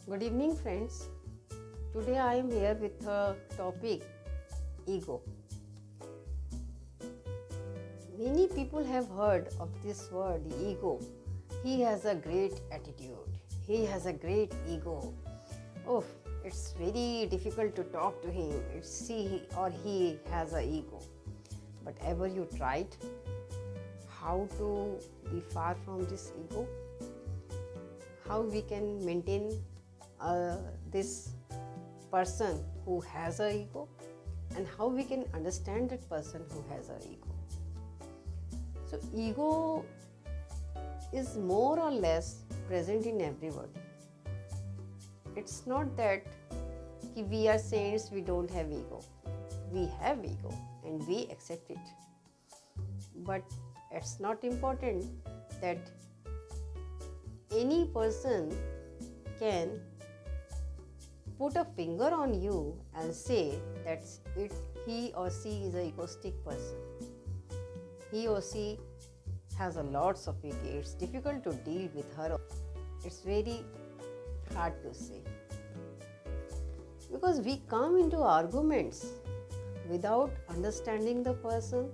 Good evening, friends. Today I am here with a topic ego. Many people have heard of this word ego. He has a great attitude. He has a great ego. Oh, it's very difficult to talk to him. It's he has a ego. But ever you tried how to be far from this ego? How we can maintain this person who has a ego, and how we can understand that person who has a ego. So ego is more or less present in everybody. It's not that we are saints, we don't have ego. We have ego and we accept it. But it's not important that any person can put a finger on you and say that he or she is an egoistic person. He or she has a lots of ego. It's difficult to deal with her. It's very hard to say. Because we come into arguments without understanding the person,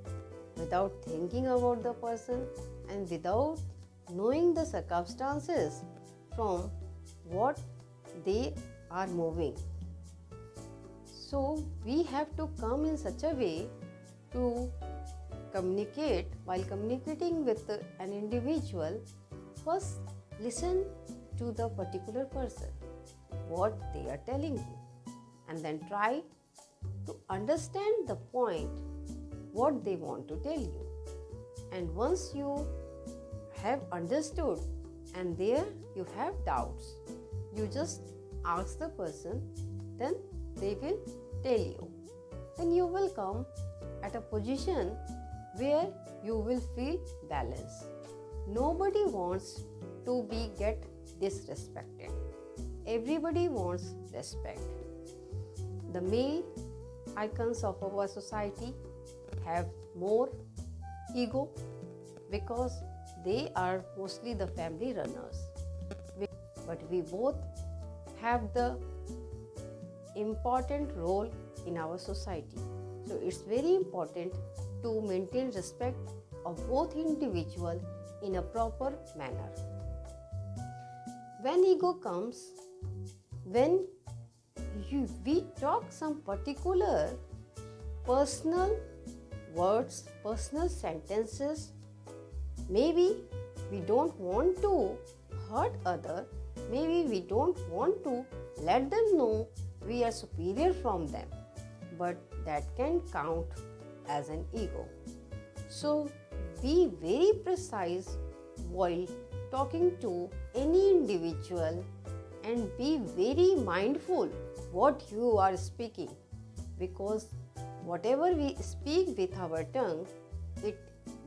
without thinking about the person, and without knowing the circumstances from what they are moving. So we have to come in such a way to communicate. While communicating with an individual, first listen to the particular person, what they are telling you, and then try to understand the point, what they want to tell you. And once you have understood and there you have doubts, you just ask the person, then they will tell you. Then you will come at a position where you will feel balanced. Nobody wants to get disrespected. Everybody wants respect. The male icons of our society have more ego because they are mostly the family runners. But we both have the important role in our society. So it's very important to maintain respect of both individuals in a proper manner. When ego comes, when we talk some particular personal words, personal sentences, maybe we don't want to hurt others. Maybe we don't want to let them know we are superior from them, but that can count as an ego. So be very precise while talking to any individual and be very mindful what you are speaking, because whatever we speak with our tongue, it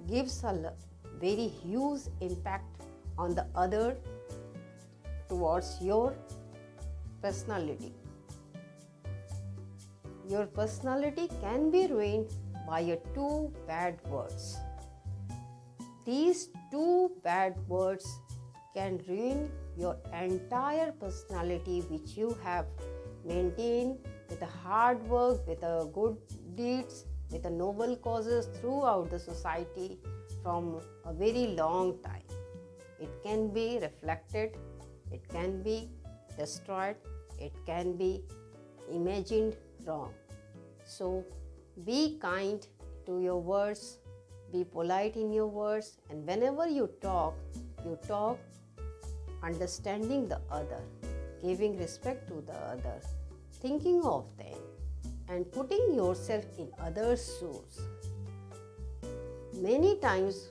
gives a very huge impact on the other towards your personality. Your personality can be ruined by your two bad words. These two bad words can ruin your entire personality, which you have maintained with a hard work, with a good deeds, with a noble causes throughout the society from a very long time. It can be reflected, it can be destroyed, it can be imagined wrong. So be kind to your words, be polite in your words, and whenever you talk understanding the other, giving respect to the other, thinking of them, and putting yourself in others' shoes. Many times,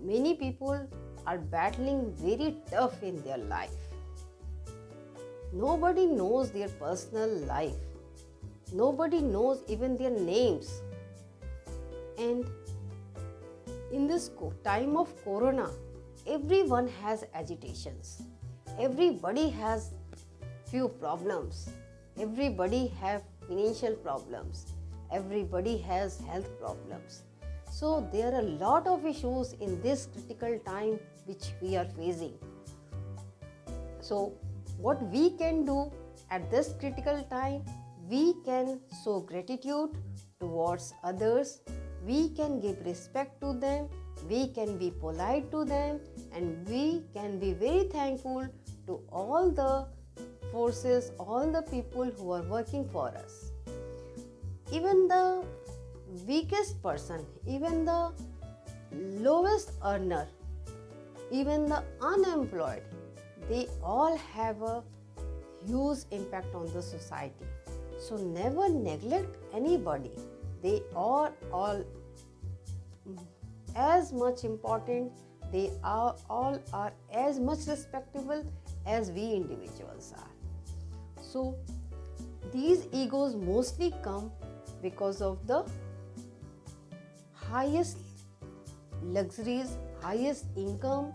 many people are battling very tough in their life. Nobody knows their personal life. Nobody knows even their names. And in this time of Corona, everyone has agitations. Everybody has few problems. Everybody have financial problems. Everybody has health problems. So there are a lot of issues in this critical time which we are facing. So what we can do at this critical time, we can show gratitude towards others, we can give respect to them, we can be polite to them, and we can be very thankful to all the forces, all the people who are working for us. Even the weakest person, even the lowest earner, even the unemployed, they all have a huge impact on the society. So never neglect anybody. They are all as much important, they are all are as much respectable as we individuals are. So these egos mostly come because of the highest luxuries, highest income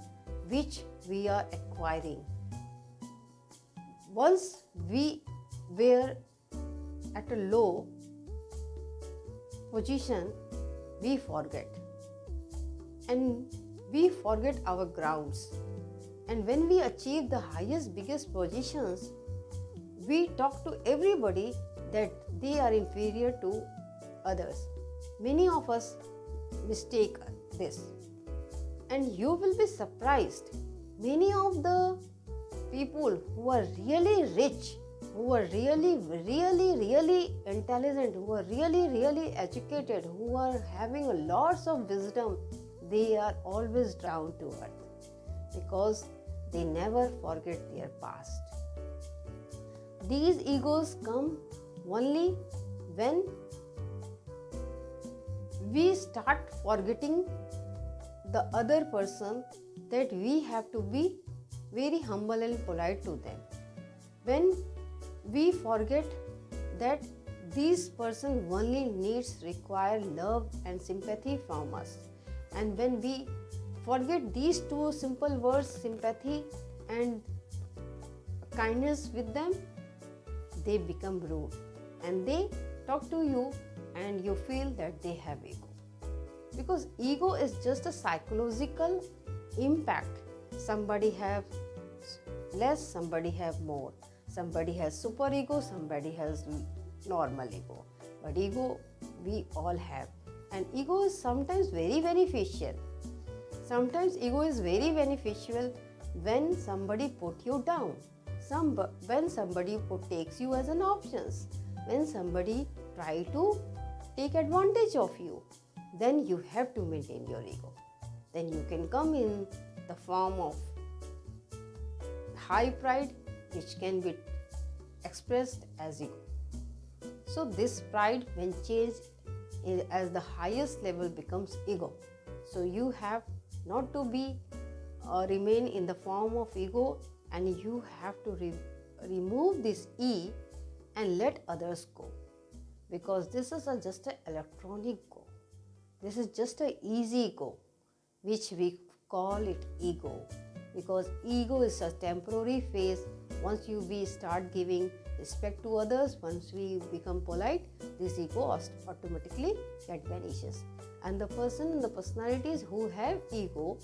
which we are acquiring. Once we were at a low position, we forget. And we forget our grounds. And when we achieve the highest, biggest positions, we talk to everybody that they are inferior to others. Many of us mistake this. And you will be surprised. Many of the people who are really rich, who are really, really, really intelligent, who are really, really educated, who are having lots of wisdom, they are always down to earth because they never forget their past. These egos come only when we start forgetting the other person, that we have to be very humble and polite to them. When we forget that this person only require love and sympathy from us, and when we forget these two simple words, sympathy and kindness with them, they become rude and they talk to you and you feel that they have ego. Because ego is just a psychological impact. Somebody have less, somebody have more. Somebody has super ego, somebody has normal ego. But ego we all have. And ego is sometimes very beneficial. Sometimes ego is very beneficial when somebody put you down. When somebody takes you as an option. When somebody try to take advantage of you. Then you have to maintain your ego. Then you can come in the form of high pride, which can be expressed as ego. So this pride, when changed as the highest level, becomes ego. So you have not to be remain in the form of ego, and you have to remove this E and let others go, because this is just an electronic go. This is just an easy go, which we call it ego, because ego is a temporary phase. Once we start giving respect to others, once we become polite, this ego automatically vanishes. And the person and the personalities who have ego,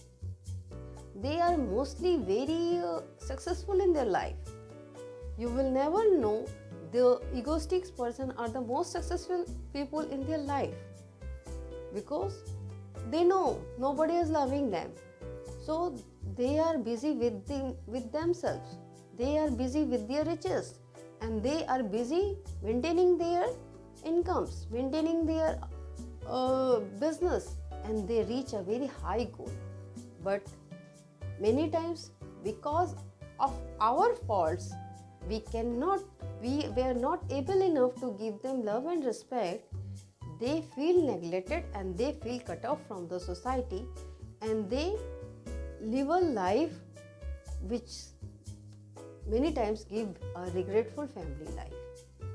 they are mostly very successful in their life. You will never know the egoistic person are the most successful people in their life, because they know nobody is loving them. So they are busy with themselves. They are busy with their riches, and they are busy maintaining their incomes, maintaining their business, and they reach a very high goal. But many times, because of our faults, we were not able enough to give them love and respect. They feel neglected and they feel cut off from the society, and they live a life which many times give a regretful family life.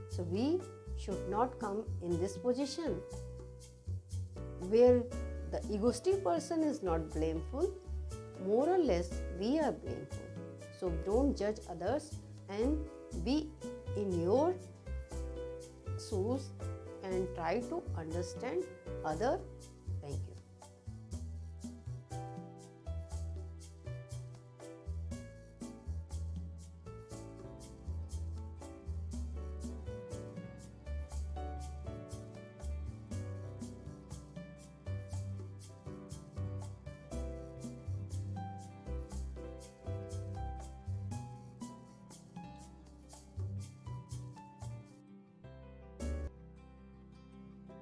So we should not come in this position where the egoistic person is not blameful. More or less, we are blameful. So don't judge others and be in your shoes and try to understand other